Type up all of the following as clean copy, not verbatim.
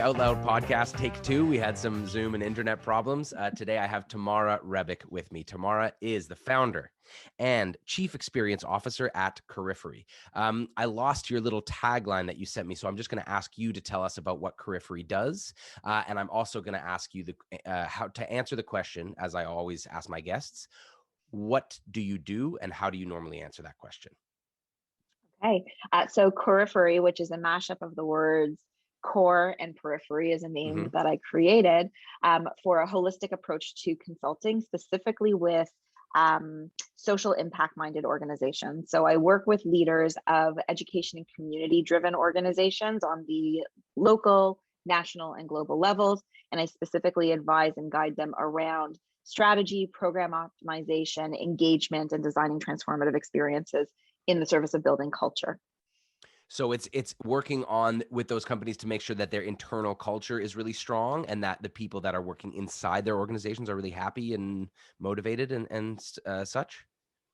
OutLoud podcast, take two. We had some Zoom and internet problems. Today, I have Tamara Rebick with me. Tamara is the founder and Chief Experience Officer at CORIPHERY. I lost your little tagline that you sent me, so I'm just going to ask you to tell us about what CORIPHERY does. And I'm also going to ask you how to answer the question, as I always ask my guests, what do you do and how do you normally answer that question? Okay, so CORIPHERY, which is a mashup of the words core and periphery, is a name that I created for a holistic approach to consulting, specifically with social impact-minded organizations. So I work with leaders of education and community-driven organizations on the local, national, and global levels, and I specifically advise and guide them around strategy, program optimization, engagement, and designing transformative experiences in the service of building culture. So it's working on with those companies to make sure that their internal culture is really strong and that the people that are working inside their organizations are really happy and motivated and such?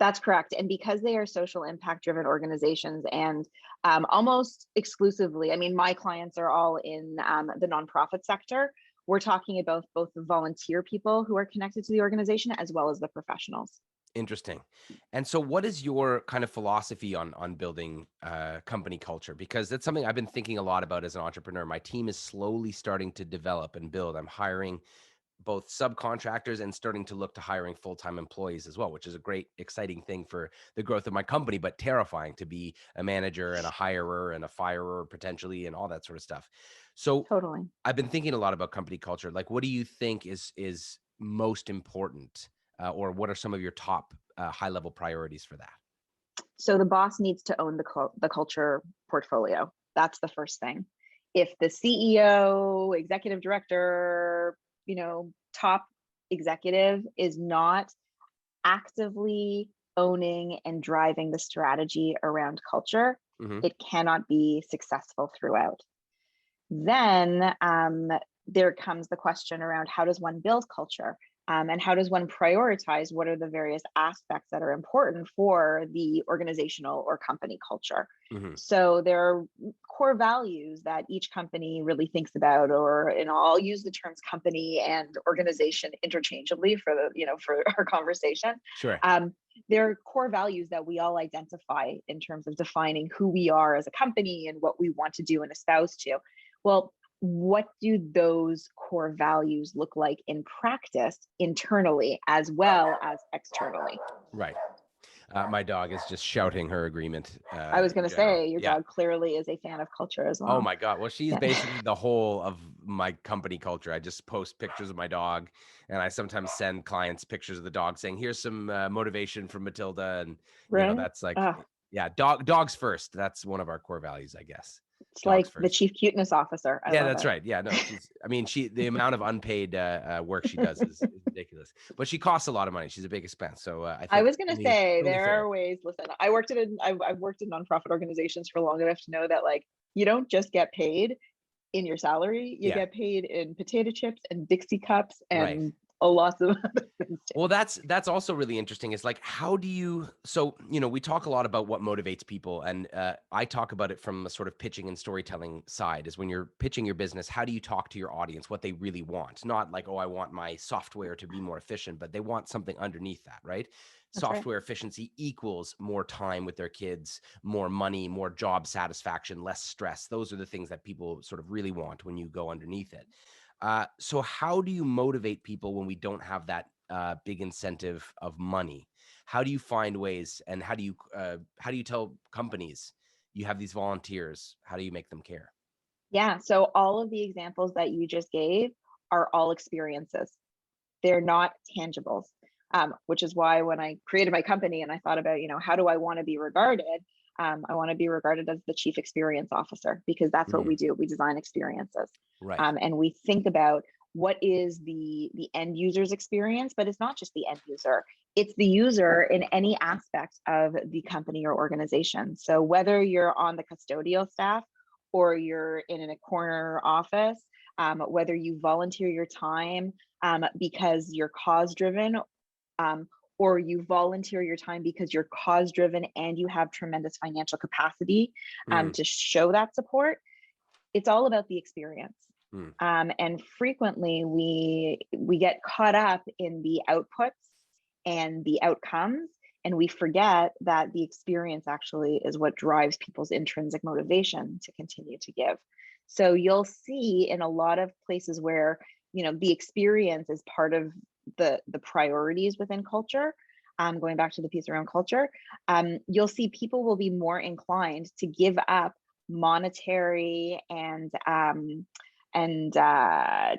That's correct. And because they are social impact driven organizations and almost exclusively, I mean, my clients are all in the nonprofit sector. We're talking about both the volunteer people who are connected to the organization as well as the professionals. Interesting. And so what is your kind of philosophy on building company culture? Because that's something I've been thinking a lot about as an entrepreneur. My team is slowly starting to develop and build. I'm hiring both subcontractors and starting to look to hiring full-time employees as well, which is a great, exciting thing for the growth of my company, but terrifying to be a manager and a hirer and a firer potentially and all that sort of stuff. So Totally. I've been thinking a lot about company culture. Like, what do you think is most important? Or what are some of your top high-level priorities for that? So the boss needs to own the culture portfolio. That's the first thing. If the CEO, executive director, top executive is not actively owning and driving the strategy around culture, it cannot be successful throughout. Then there comes the question around how does one build culture? And how does one prioritize what are the various aspects that are important for the organizational or company culture? So there are core values that each company really thinks about, I'll use the terms company and organization interchangeably for our conversation. Sure. There are core values that we all identify in terms of defining who we are as a company and what we want to do and espouse to. Well, what do those core values look like in practice internally as well as externally? Right. My dog is just shouting her agreement. I was going to say, your dog clearly is a fan of culture as well. Oh my God. Well, she's basically the whole of my company culture. I just post pictures of my dog and I sometimes send clients pictures of the dog saying, here's some motivation from Matilda. And that's like, dogs first. That's one of our core values, I guess. It's like the chief cuteness officer. That's right. Yeah, no, the amount of unpaid work she does is ridiculous, but she costs a lot of money. She's a big expense. So I was going to say there are ways. Listen, I've worked in nonprofit organizations for long enough to know that you don't just get paid in your salary. You get paid in potato chips and Dixie cups and a lot of other things. Well, that's also really interesting. It's like, how do you, we talk a lot about what motivates people. And I talk about it from a sort of pitching and storytelling side is when you're pitching your business, how do you talk to your audience, what they really want? Not like, oh, I want my software to be more efficient, but they want something underneath that, right? Software efficiency equals more time with their kids, more money, more job satisfaction, less stress. Those are the things that people sort of really want when you go underneath it. So how do you motivate people when we don't have that big incentive of money? How do you find ways, and how do you tell companies you have these volunteers? How do you make them care? Yeah, so all of the examples that you just gave are all experiences. They're not tangibles, which is why when I created my company and I thought about, how do I want to be regarded? I want to be regarded as the chief experience officer because that's what we do. We design experiences. Right. And we think about what is the end user's experience, but it's not just the end user. It's the user in any aspect of the company or organization. So whether you're on the custodial staff or you're in a corner office, whether you volunteer your time because you're cause driven, or you volunteer your time because you're cause driven and you have tremendous financial capacity to show that support, it's all about the experience. Mm. And frequently we get caught up in the outputs and the outcomes, and we forget that the experience actually is what drives people's intrinsic motivation to continue to give. So you'll see in a lot of places where, the experience is part of the priorities within culture. Going back to the piece around culture, you'll see people will be more inclined to give up monetary and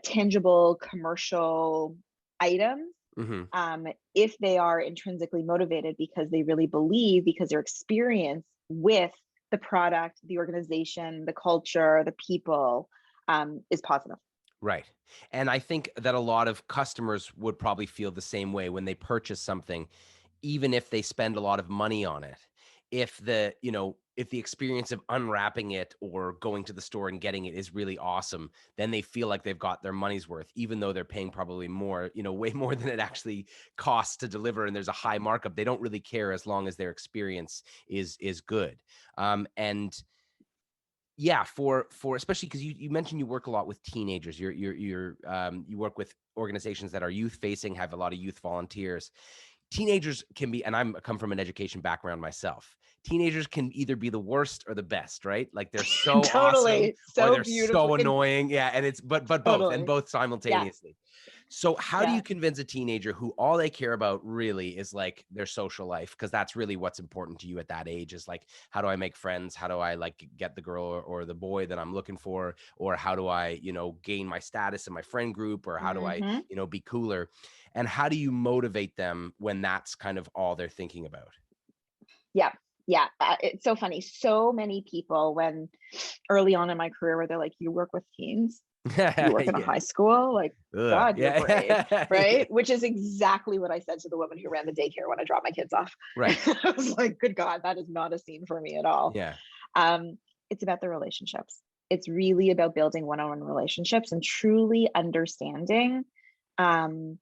tangible commercial items, Mm-hmm. if they are intrinsically motivated, because they really believe, because their experience with the product, the organization, the culture, the people, is positive. Right. And I think that a lot of customers would probably feel the same way when they purchase something, even if they spend a lot of money on it. If the experience of unwrapping it or going to the store and getting it is really awesome, then they feel like they've got their money's worth, even though they're paying probably more, way more than it actually costs to deliver. And there's a high markup. They don't really care as long as their experience is good. And yeah, for especially because you mentioned you work a lot with teenagers. You work with organizations that are youth facing, have a lot of youth volunteers. Teenagers can be, and I come from an education background myself. Teenagers can either be the worst or the best, right? Like they're so awesome Totally. or So they're so beautifully. annoying. Yeah, and it's but both and Totally. both Yeah. simultaneously. So how do Yeah. you convince a teenager who all they care about really is like their social life? Because that's really what's important to you at that age, is like, how do I make friends? How do I like get the girl or the boy that I'm looking for? Or how do I, gain my status in my friend group? Or how do I, Hmm. be cooler? And how do you motivate them when that's kind of all they're thinking about? Yeah. Yeah. It's so funny. So many people, when early on in my career, where they're like, you work with teens, you work in a Yeah. high school, like, Ugh. God, you're brave, Yeah. right? Which is exactly what I said to the woman who ran the daycare when I dropped my kids off. Right. I was like, good God, that is not a scene for me at all. Yeah. It's about the relationships. It's really about building one-on-one relationships and truly understanding um,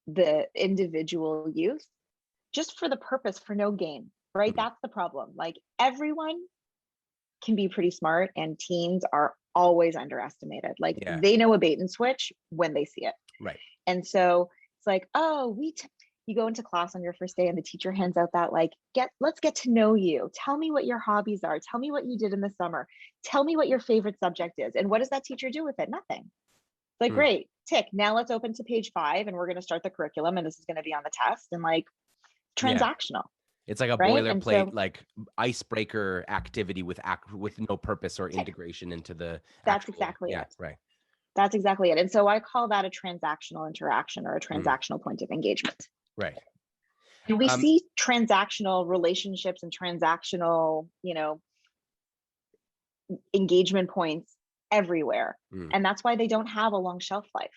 the individual youth, just for the purpose, for no gain, right? Mhm. That's the problem. Like, everyone can be pretty smart, and teens are always underestimated. Like, Yeah. they know a bait and switch when they see it. Right. And so it's like, oh, you go into class on your first day and the teacher hands out that, like, let's get to know you. Tell me what your hobbies are. Tell me what you did in the summer. Tell me what your favorite subject is. And what does that teacher do with it? Nothing. Like, Mm. great, tick. Now let's open to page 5 and we're going to start the curriculum, and this is going to be on the test, and like, Yeah. transactional, It's like a right? And boilerplate, so like icebreaker activity with no purpose or tick. integration into the That's actual. exactly Yeah. it. Right. That's exactly it. And so I call that a transactional interaction, or a Mm. transactional point of engagement. Right. And we Um, see transactional relationships and transactional, engagement points everywhere. mm. And that's why they don't have a long shelf life.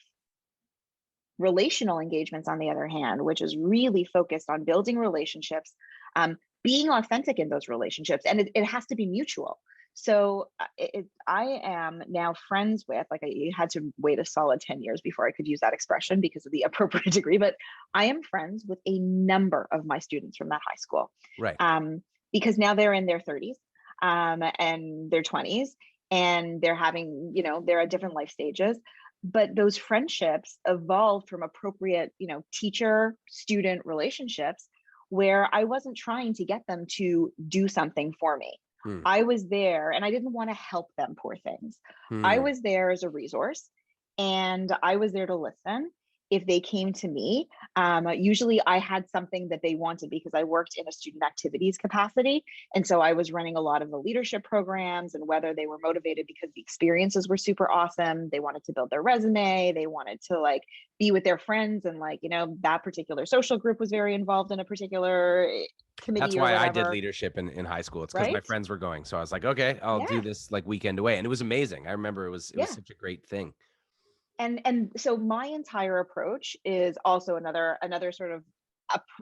Relational engagements, on the other hand, which is really focused on building relationships, being authentic in those relationships, and it has to be mutual. So I am now friends with, like, I had to wait a solid 10 years before I could use that expression because of the appropriate degree, but I am friends with a number of my students from that high school, Right. because now they're in their 30s, and their 20s, and they're at different life stages. But those friendships evolved from appropriate, teacher student relationships, where I wasn't trying to get them to do something for me. Mm. I was there, and I didn't want to help them, poor things. I Mm. was there as a resource, and I was there to listen. If they came to me, usually I had something that they wanted, because I worked in a student activities capacity. And so I was running a lot of the leadership programs, and whether they were motivated because the experiences were super awesome, they wanted to build their resume, they wanted to, like, be with their friends, and, like, that particular social group was very involved in a particular That's committee or why I did whatever, leadership in high school. It's because my right? friends were going. So I was like, okay, I'll do Yeah. this like weekend away. And it was amazing. I remember it was Yeah. such a great thing. And so my entire approach is also another sort of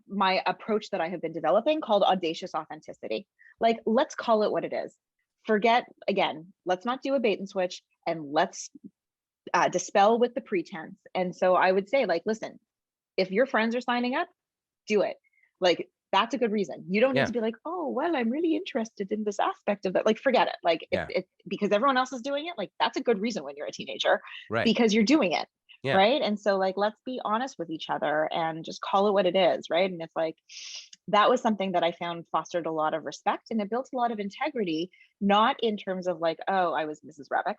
my approach that I have been developing, called audacious authenticity. Like, let's call it what it is. Forget, again, let's not do a bait and switch, and let's dispel with the pretense. And so I would say, like, listen, if your friends are signing up, do it. Like, That's a good reason. You don't need Yeah. to be like, oh, well, I'm really interested in this aspect of that. Like, forget it. Like, Yeah. it's because everyone else is doing it. Like, that's a good reason when you're a teenager, Right. because you're doing it. Yeah. Right. And so, like, let's be honest with each other and just call it what it is. Right. And it's like, that was something that I found fostered a lot of respect, and it built a lot of integrity, not in terms of like, oh, I was Mrs. Rebick,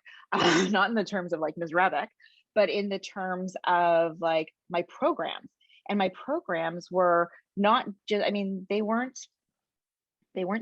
not in the terms of like Ms. Rebick, but in the terms of like my programs. And my programs were not just, I mean, they weren't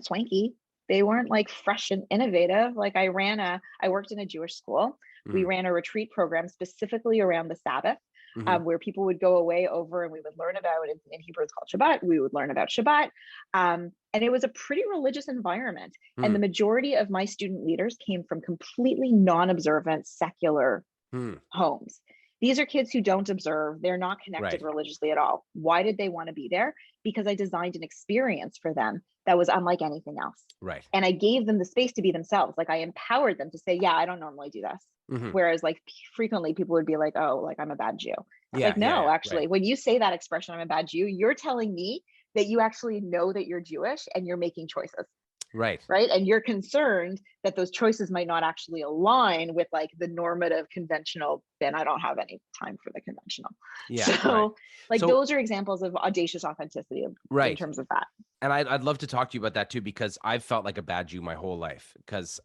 swanky. They weren't like fresh and innovative. Like I worked in a Jewish school. We Hmm. ran a retreat program specifically around the Sabbath, Hmm. where people would go away over, and we would learn about, in Hebrew it's called Shabbat. We would learn about Shabbat. And it was a pretty religious environment. And Hmm. the majority of my student leaders came from completely non-observant secular Hmm. homes. These are kids who don't observe, they're not connected Right. religiously at all. Why did they want to be there? Because I designed an experience for them that was unlike anything else. Right. And I gave them the space to be themselves. Like, I empowered them to say, yeah, I don't normally do this. Hmm. Whereas like frequently people would be like, oh, like I'm a bad Jew. It's Yeah. like, Yeah. no, Yeah. Right. actually, when you say that expression, I'm a bad Jew, you're telling me that you actually know that you're Jewish and you're making choices. Right. Right. And you're concerned that those choices might not actually align with like the normative conventional, then I don't have any time for the conventional. Yeah. Right. So like So, those are examples of audacious authenticity in right. terms of that. And I'd love to talk to you about that too, because I've felt like a bad Jew my whole life. Because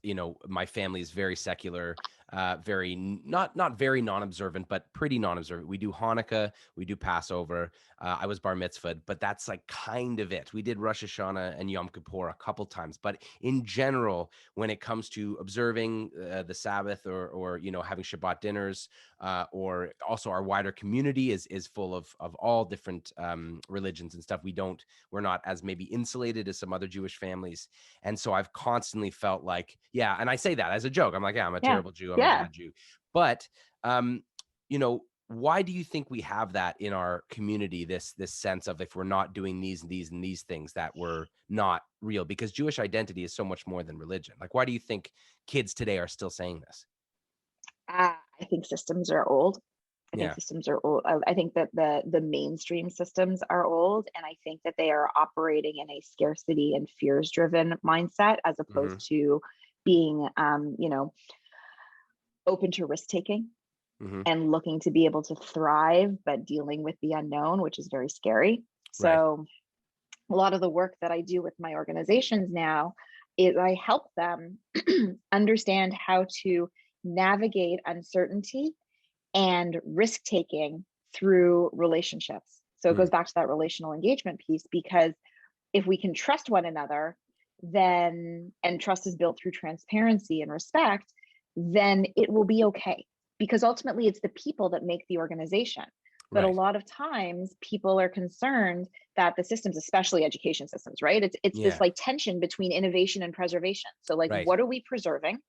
my family is very secular, very not very non-observant, but pretty non-observant. We do Hanukkah, we do Passover. I was bar mitzvahed, but that's like kind of it. We did Rosh Hashanah and Yom Kippur a couple times, but in general, when it comes to observing the Sabbath or having Shabbat dinners, or also our wider community is full of all different religions and stuff. We're not as maybe insulated as some other Jewish families. And so I've constantly felt like, yeah, and I say that as a joke. I'm like, yeah, I'm a Yeah. terrible Jew. I'm a Yeah. bad Jew. But, why do you think we have that in our community, this sense of if we're not doing these and these and these things, that we're not real? Because Jewish identity is so much more than religion. Like, why do you think kids today are still saying this? I think systems are old. I think Yeah. systems are old. I think that the mainstream systems are old, and I think that they are operating in a scarcity and fears driven mindset as Hmm. opposed to being, open to risk taking Hmm. and looking to be able to thrive, but dealing with the unknown, which is very scary. Right. So a lot of the work that I do with my organizations now is I help them understand how to navigate uncertainty and risk taking through relationships. So it Mm. goes back to that relational engagement piece, because if we can trust one another, then, and trust is built through transparency and respect, then it will be okay. Because ultimately it's the people that make the organization. But a Right. lot of times people are concerned that the systems, especially education systems, right? It's this Yeah. like tension between innovation and preservation. So like, Right. what are we preserving?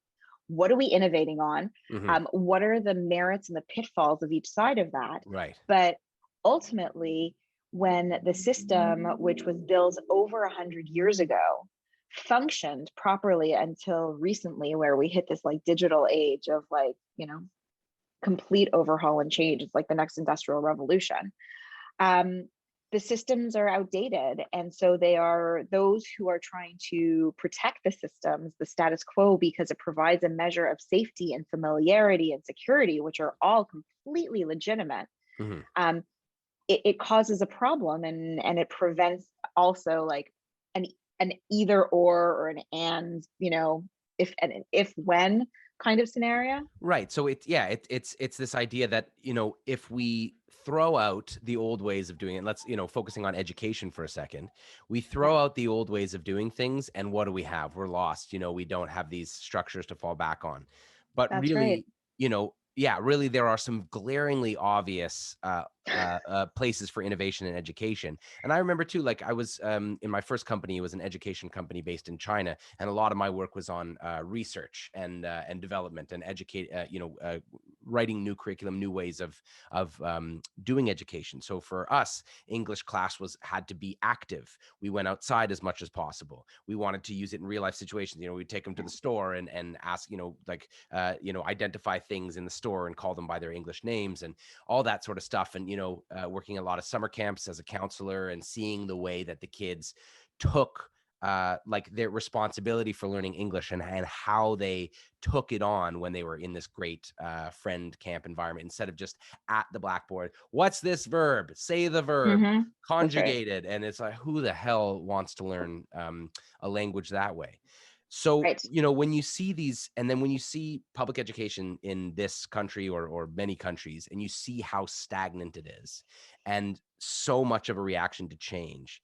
What are we innovating on? Hmm. What are the merits and the pitfalls of each side of that? Right. But ultimately, when the system, which was built over 100 years ago, functioned properly until recently, where we hit this like digital age of like, complete overhaul and change. It's like the next industrial revolution. Um, the systems are outdated. And so they are those who are trying to protect the systems, the status quo, because it provides a measure of safety and familiarity and security, which are all completely legitimate. Hmm. Um, it causes a problem, and it prevents also like an an either or an and, if when kind of scenario. Right. So it's this idea that, if we throw out the old ways of doing it, let's, focusing on education for a second, we Yeah, throw out the old ways of doing things, and what do we have? We're lost. We don't have these structures to fall back on. But that's right. really, yeah, really, there are some glaringly obvious places for innovation in education. And I remember too, like I was in my first company, it was an education company based in China, and a lot of my work was on research and development and writing new curriculum, new ways of doing education. So for us, English class had to be active. We went outside as much as possible. We wanted to use it in real life situations. We'd take them to the store and ask, identify things in the store and call them by their English names and all that sort of stuff. And, working a lot of summer camps as a counselor and seeing the way that the kids took like their responsibility for learning English and how they took it on when they were in this great friend camp environment, instead of just at the blackboard. What's this verb? Say the verb, conjugated. And it's like, who the hell wants to learn a language that way? So, when you see these, and then when you see public education in this country or many countries, and you see how stagnant it is and so much of a reaction to change,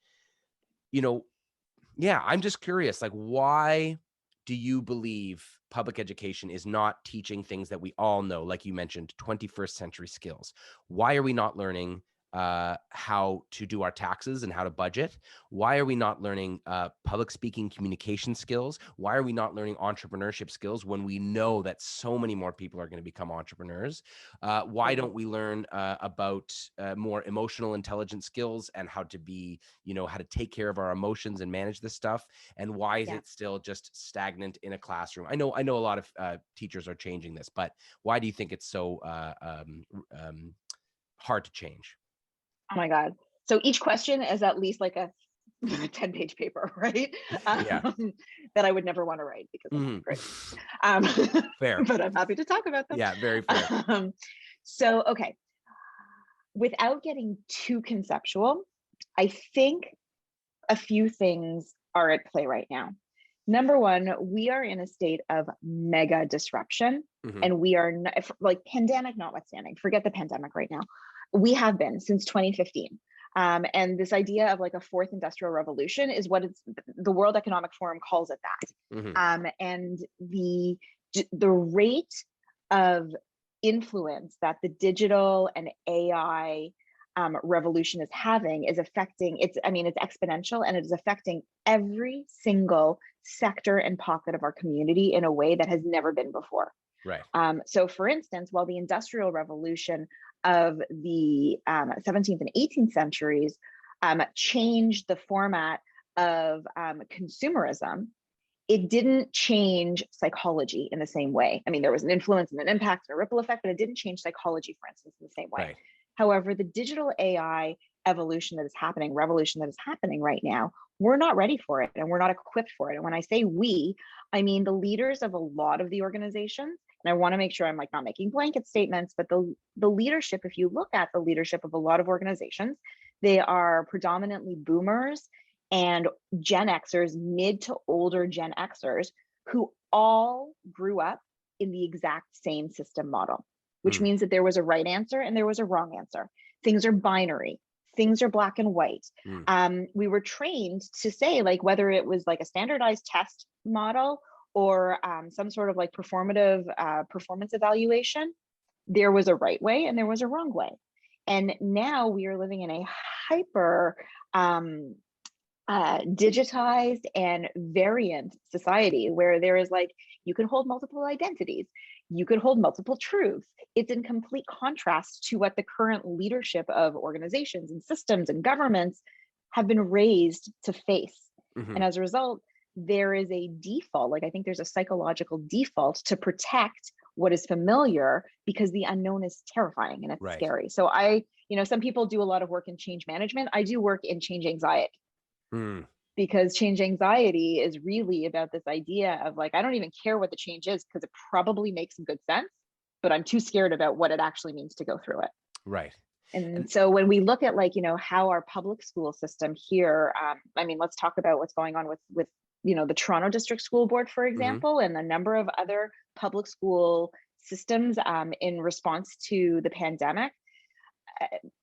yeah, I'm just curious, like, why do you believe public education is not teaching things that we all know, like you mentioned, 21st century skills? Why are we not learning how to do our taxes and how to budget? Why are we not learning public speaking communication skills? Why are we not learning entrepreneurship skills when we know that so many more people are going to become entrepreneurs? Why don't we learn about more emotional intelligence skills and how to be, how to take care of our emotions and manage this stuff? And why is it still just stagnant in a classroom? I know a lot of teachers are changing this, but why do you think it's so hard to change? Oh my God. So each question is at least like a 10-page paper, right? That I would never want to write because I'm not great. Fair. But I'm happy to talk about them. Yeah, very fair. So, okay. Without getting too conceptual, I think a few things are at play right now. Number one, we are in a state of mega disruption, and we are not, like, pandemic notwithstanding, forget the pandemic right now. We have been since 2015. And this idea of like a fourth industrial revolution is what the World Economic Forum calls it that. And the rate of influence that the digital and AI revolution is having is affecting, it's exponential, and it is affecting every single sector and pocket of our community in a way that has never been before. Right. So for instance, while the Industrial Revolution of the 17th and 18th centuries changed the format of consumerism, it didn't change psychology in the same way. I mean, there was an influence and an impact and a ripple effect, but it didn't change psychology, for instance, in the same way. Right. However, the digital AI revolution that is happening right now, we're not ready for it and we're not equipped for it. And when I say we, I mean the leaders of a lot of the organizations. And I want to make sure I'm like not making blanket statements, but the leadership, if you look at the leadership of a lot of organizations, they are predominantly boomers and Gen Xers, mid to older Gen Xers, who all grew up in the exact same system model, which means that there was a right answer and there was a wrong answer. Things are binary. Things are black and white. We were trained to say, like, whether it was like a standardized test model or some sort of like performative performance evaluation, there was a right way and there was a wrong way. And now we are living in a hyper digitized and variant society where there is like, you can hold multiple identities, you could hold multiple truths. It's in complete contrast to what the current leadership of organizations and systems and governments have been raised to face. And as a result, there is a default, like I think there's a psychological default to protect what is familiar because the unknown is terrifying and it's scary. So some people do a lot of work in change management. I do work in change anxiety. Because change anxiety is really about this idea of like, I don't even care what the change is because it probably makes some good sense, but I'm too scared about what it actually means to go through it. Right. And so when we look at like, how our public school system here, let's talk about what's going on with the Toronto District School Board, for example, and a number of other public school systems in response to the pandemic.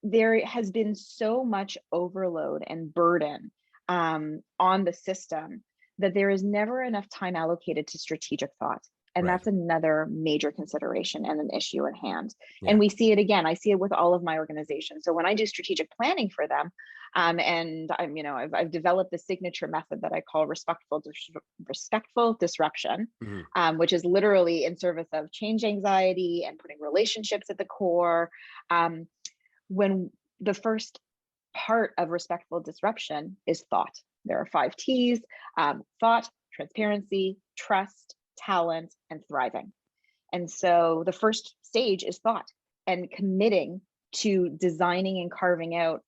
There has been so much overload and burden on the system that there is never enough time allocated to strategic thought And Right. that's another major consideration and an issue at hand. Yeah. And we see it again. I see it with all of my organizations. So when I do strategic planning for them, and I've developed the signature method that I call respectful disruption, Mhm. which is literally in service of change anxiety and putting relationships at the core. When the first part of respectful disruption is thought. There are 5 T's: thought, transparency, trust, talent, and thriving. And so the first stage is thought and committing to designing and carving out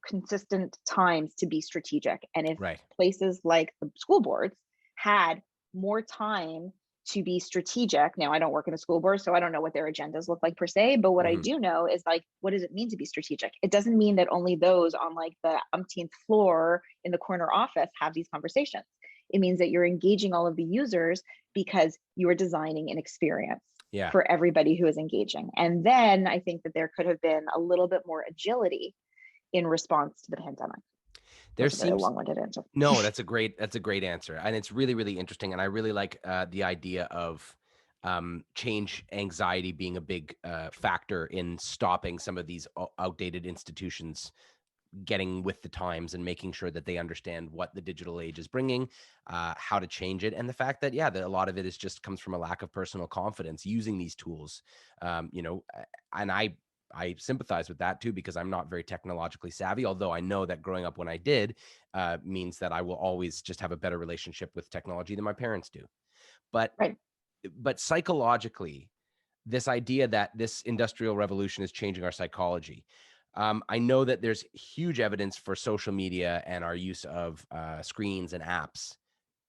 consistent times to be strategic. And if Right. places like the school boards had more time to be strategic, now I don't work in the school board, so I don't know what their agendas look like per se, but what I Mhm. do know is like, what does it mean to be strategic? It doesn't mean that only those on like the umpteenth floor in the corner office have these conversations. It means that you're engaging all of the users because you are designing an experience Yeah. for everybody who is engaging. And then I think that there could have been a little bit more agility in response to the pandemic. There That's a very seems long-winded answer. No, that's a great answer. And it's really, really interesting. And I really like the idea of change anxiety being a big factor in stopping some of these outdated institutions getting with the times and making sure that they understand what the digital age is bringing, how to change it, and the fact that that a lot of it is just comes from a lack of personal confidence using these tools. And I sympathize with that too, because I'm not very technologically savvy, although I know that growing up when I did means that I will always just have a better relationship with technology than my parents do. But Right. psychologically, this idea that this industrial revolution is changing our psychology. I know that there's huge evidence for social media and our use of screens and apps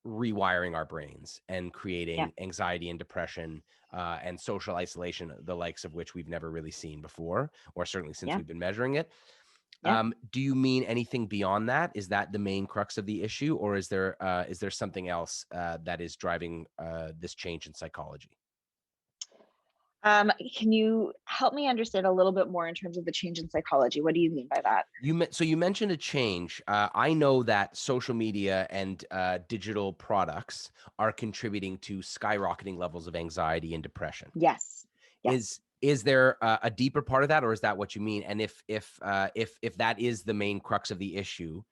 rewiring our brains and Yeah. creating anxiety and depression and social isolation, the likes of which we've never really seen before, or certainly since Yeah. we've been measuring it. Yeah. Do you mean anything beyond that? Is that the main crux of the issue, or is there something else that is driving this change in psychology? Can you help me understand a little bit more in terms of the change in psychology? What do you mean by that? So you mentioned a change. I know that social media and digital products are contributing to skyrocketing levels of anxiety and depression. Yes. Yes. Is there a deeper part of that, or is that what you mean? And if that is the main crux of the issue,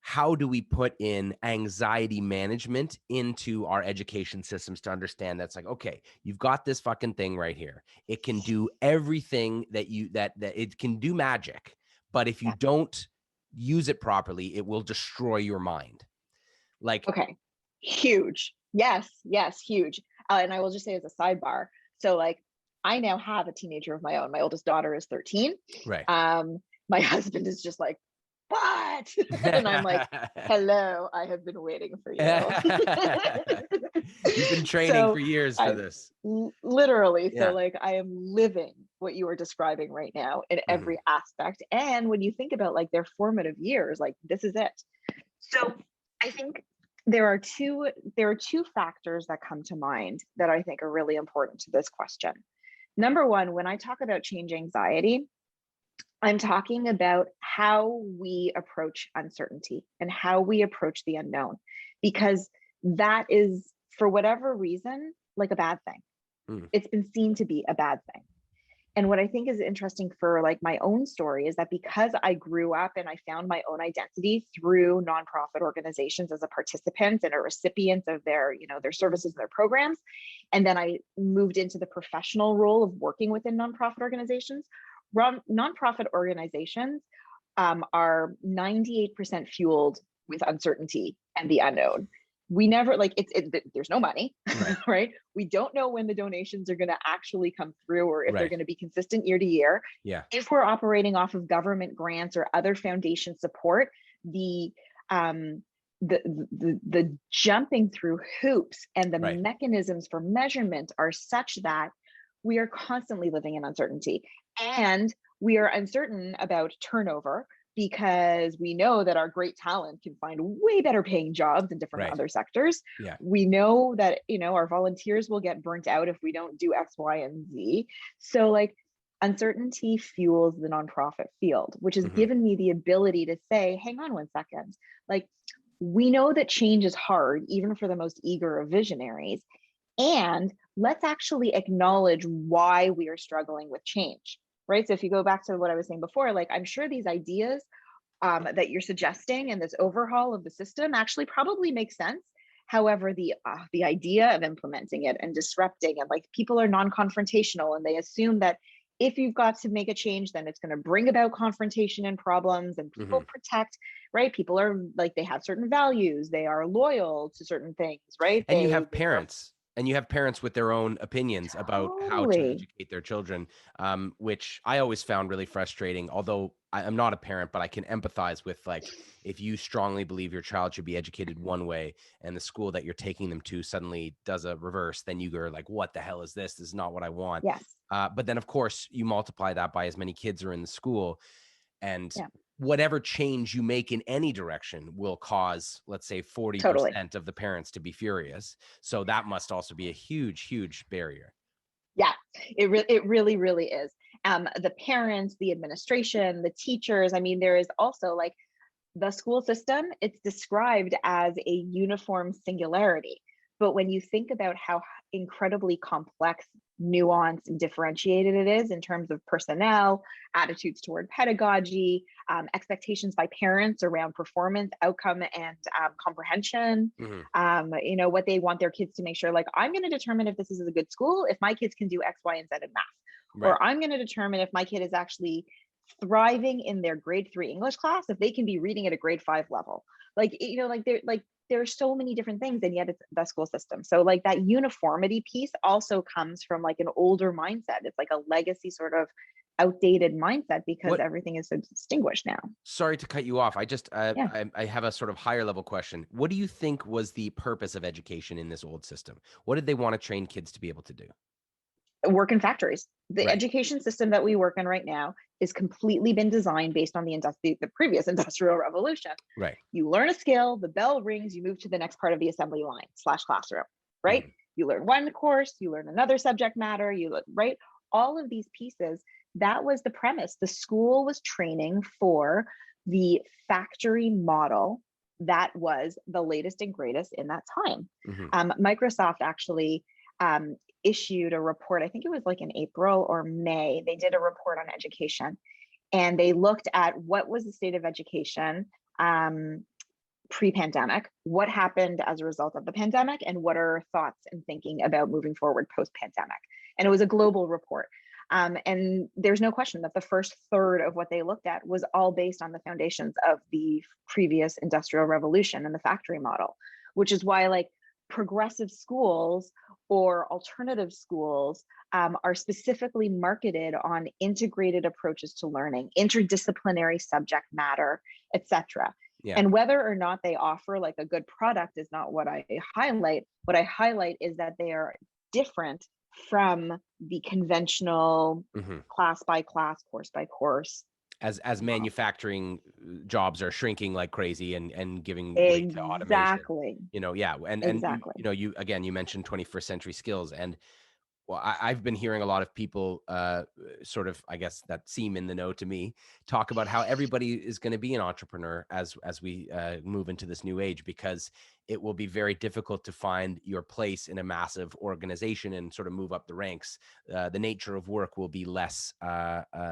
how do we put in anxiety management into our education systems to understand that's like, okay, you've got this fucking thing right here. It can do everything that it can do magic, but if you Yeah. don't use it properly, it will destroy your mind. Like, Okay. Huge. Yes. Yes. Huge. And I will just say as a sidebar. So like, I now have a teenager of my own. My oldest daughter is 13. right. My husband is just like, what? And I'm like, hello, I have been waiting for you. You've been training So for years for I this. literally, so Yeah. like I am living what you are describing right now in Mhm. every aspect. And when you think about like their formative years, like this is it. So I think there are two factors that come to mind that I think are really important to this question. Number one, when I talk about change anxiety, I'm talking about how we approach uncertainty and how we approach the unknown, because that is, for whatever reason, like a bad thing. Mm. It's been seen to be a bad thing. And what I think is interesting for like my own story is that because I grew up and I found my own identity through nonprofit organizations as a participant and a recipient of their, their services and their programs, and then I moved into the professional role of working within nonprofit organizations. Nonprofit organizations are 98% fueled with uncertainty and the unknown. We never there's no money, Right. right? We don't know when the donations are going to actually come through or if they're Right. going to be consistent year to year. Yeah. If we're operating off of government grants or other foundation support, the jumping through hoops and the Right. mechanisms for measurement are such that we are constantly living in uncertainty. And we are uncertain about turnover because we know that our great talent can find way better paying jobs in different Right. other sectors. Yeah. We know that, our volunteers will get burnt out if we don't do X, Y, and Z. So like uncertainty fuels the nonprofit field, which has given me the ability to say, hang on one second. Like, we know that change is hard, even for the most eager of visionaries. And let's actually acknowledge why we are struggling with change, right? So if you go back to what I was saying before, like I'm sure these ideas that you're suggesting and this overhaul of the system actually probably makes sense. However, the idea of implementing it and disrupting it, like people are non-confrontational and they assume that if you've got to make a change, then it's going to bring about confrontation and problems, and people protect, right? People are like, they have certain values, they are loyal to certain things, right? And you have They are parents, with their own opinions about how to totally, educate their children, which I always found really frustrating. Although I'm not a parent, but I can empathize with, like, if you strongly believe your child should be educated one way and the school that you're taking them to suddenly does a reverse, then you go like, what the hell is this? This is not what I want. yes, But then, of course, you multiply that by as many kids are in the school, and yeah, whatever change you make in any direction will cause, let's say, totally. 40% of the parents to be furious. So that must also be a huge, huge barrier. Yeah, it really, really is. The parents, the administration, the teachers. I mean, there is also like the school system, it's described as a uniform singularity. But when you think about how incredibly complex, nuanced, and differentiated it is in terms of personnel, attitudes toward pedagogy, expectations by parents around performance, outcome, and comprehension, Hmm. what they want their kids to make sure, like, I'm going to determine if this is a good school if my kids can do X, Y, and Z in math. Right. Or I'm going to determine if my kid is actually thriving in their grade 3 English class if they can be reading at a grade 5 level. Like, like there are so many different things, and yet it's the school system. So like that uniformity piece also comes from like an older mindset. It's like a legacy sort of outdated mindset because What, everything is so distinguished now. sorry to cut you off. I just, Yeah. I have a sort of higher level question. What do you think was the purpose of education in this old system? What did they want to train kids to be able to do? Work in factories. The Right. education system that we work in right now is completely been designed based on the previous industrial revolution. Right. You learn a skill, the bell rings, you move to the next part of the assembly line / classroom, right? Hmm. You learn one course, you learn another subject matter, right? All of these pieces, that was the premise. The school was training for the factory model that was the latest and greatest in that time. Hmm. Microsoft actually issued a report, I think it was like in April or May, they did a report on education, and they looked at what was the state of education pre-pandemic, what happened as a result of the pandemic, and what are thoughts and thinking about moving forward post-pandemic. And it was a global report. And there's no question that the first third of what they looked at was all based on the foundations of the previous industrial revolution and the factory model, which is why like progressive schools or alternative schools are specifically marketed on integrated approaches to learning, interdisciplinary subject matter, etc. Yeah. And whether or not they offer like a good product is not what I highlight. What I highlight is that they are different from the conventional Hmm. class by class, course by course. As manufacturing jobs are shrinking like crazy and giving way to automation, Exactly. yeah. And Exactly. you again, you mentioned 21st century skills, and well, I've been hearing a lot of people, sort of, I guess, that seem in the know to me, talk about how everybody is going to be an entrepreneur as we move into this new age, because it will be very difficult to find your place in a massive organization and sort of move up the ranks. The nature of work will be less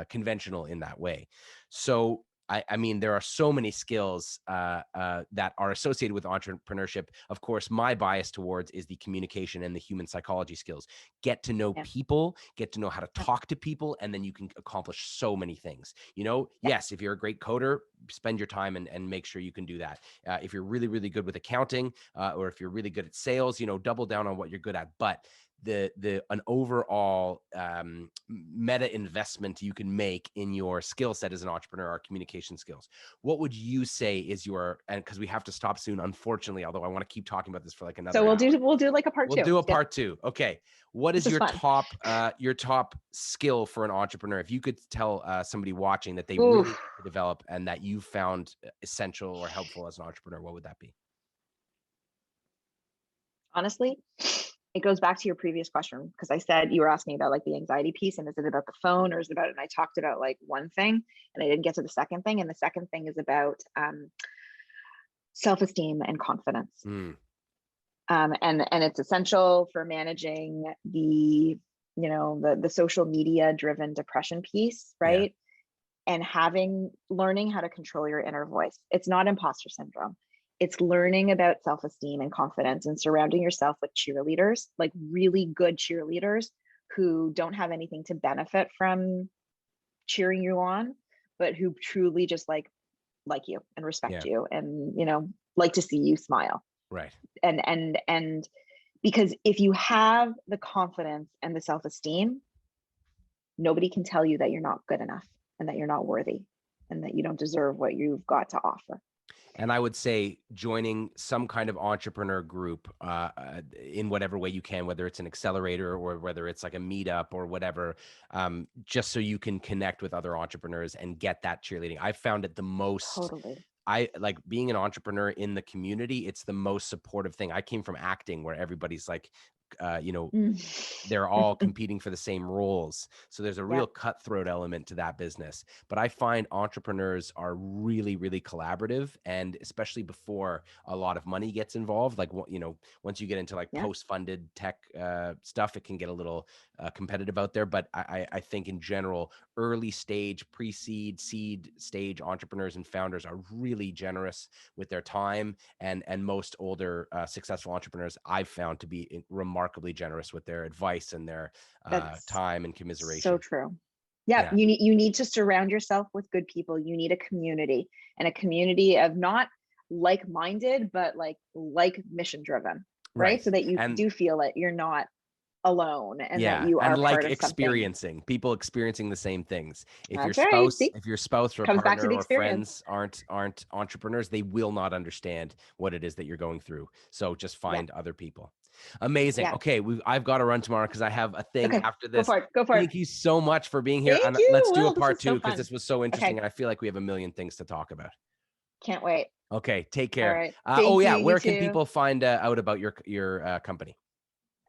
conventional in that way. So I mean, there are so many skills that are associated with entrepreneurship. Of course, my bias towards is the communication and the human psychology skills. Get to know Yeah. people, get to know how to talk to people, and then you can accomplish so many things. Yeah. Yes, if you're a great coder, spend your time and make sure you can do that. If you're really, really good with accounting, or if you're really good at sales, double down on what you're good at. But an overall meta investment you can make in your skill set as an entrepreneur are communication skills. What would you say is and because we have to stop soon, unfortunately, although I want to keep talking about this for like another So hour. we'll do like a part We'll two. do a Yep. part two. Okay. What is This is your fun. top skill for an entrepreneur? If you could tell somebody watching that they really Oof. need to develop and that you found essential or helpful as an entrepreneur, what would that be? Honestly, it goes back to your previous question, because I said you were asking about like the anxiety piece, and is it about the phone or is it about it? And I talked about like one thing and I didn't get to the second thing. And the second thing is about self-esteem and confidence. Mm. And it's essential for managing the, the social media driven depression piece, right? And learning how to control your inner voice. It's not imposter syndrome. It's learning about self-esteem and confidence and surrounding yourself with cheerleaders, like really good cheerleaders who don't have anything to benefit from cheering you on, but who truly just like you and respect you and, like to see you smile. Right. And because if you have the confidence and the self-esteem, nobody can tell you that you're not good enough and that you're not worthy and that you don't deserve what you've got to offer. And I would say joining some kind of entrepreneur group in whatever way you can, whether it's an accelerator or whether it's like a meetup or whatever, just so you can connect with other entrepreneurs and get that cheerleading. I found it the most. Totally. I like being an entrepreneur in the community. It's the most supportive thing. I came from acting where everybody's like, they're all competing for the same roles. So there's a real cutthroat element to that business. But I find entrepreneurs are really, really collaborative. And especially before a lot of money gets involved, like, once you get into like post-funded tech stuff, it can get a little competitive out there. But I think in general, early stage, pre-seed, seed stage entrepreneurs and founders are really generous with their time. And most older successful entrepreneurs I've found to be remarkably generous with their advice and their time and commiseration. So true. Yeah. You need to surround yourself with good people. You need a community, and a community of not like-minded, but like mission driven, right? So that you do feel that you're not alone and that you are part of experiencing people experiencing the same things. If That's your spouse or partner or friends aren't entrepreneurs, they will not understand what it is that you're going through. So just find other people. Amazing. Okay, I've got to run tomorrow because I have a thing after this. Go for it. Thank you so much for being here. Thank you. Let's do a part 2 because this was so interesting, and I feel like we have a million things to talk about. Can't wait. Okay, take care. All right. Where can people find out about your company?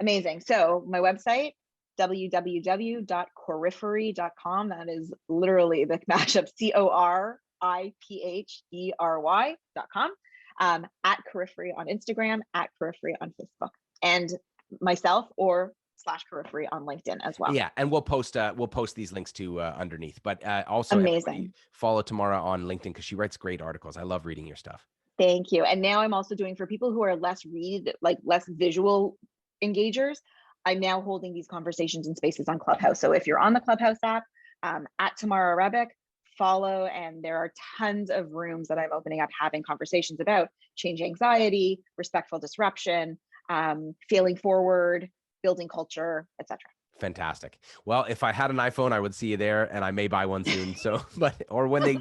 Amazing. So my website, www.coriphery.com. That is literally the mashup, CORIPHERY.com. At CORIPHERY on Instagram, at CORIPHERY on Facebook, and myself or /CORIPHERY on LinkedIn as well. Yeah, and we'll post these links to underneath. But also, amazing. Follow Tamara on LinkedIn because she writes great articles. I love reading your stuff. Thank you. And now I'm also doing, for people who are less visual engagers, I'm now holding these conversations and spaces on Clubhouse. So if you're on the Clubhouse app, at Tamara Rebick, follow, and there are tons of rooms that I'm opening up, having conversations about change anxiety, respectful disruption, failing forward, building culture, etc. Fantastic. Well, if I had an iPhone, I would see you there, and I may buy one soon. So, or when they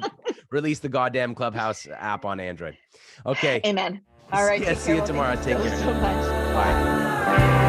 release the goddamn Clubhouse app on Android. Okay. Amen. All right. See you tomorrow. Take care. So much. Bye.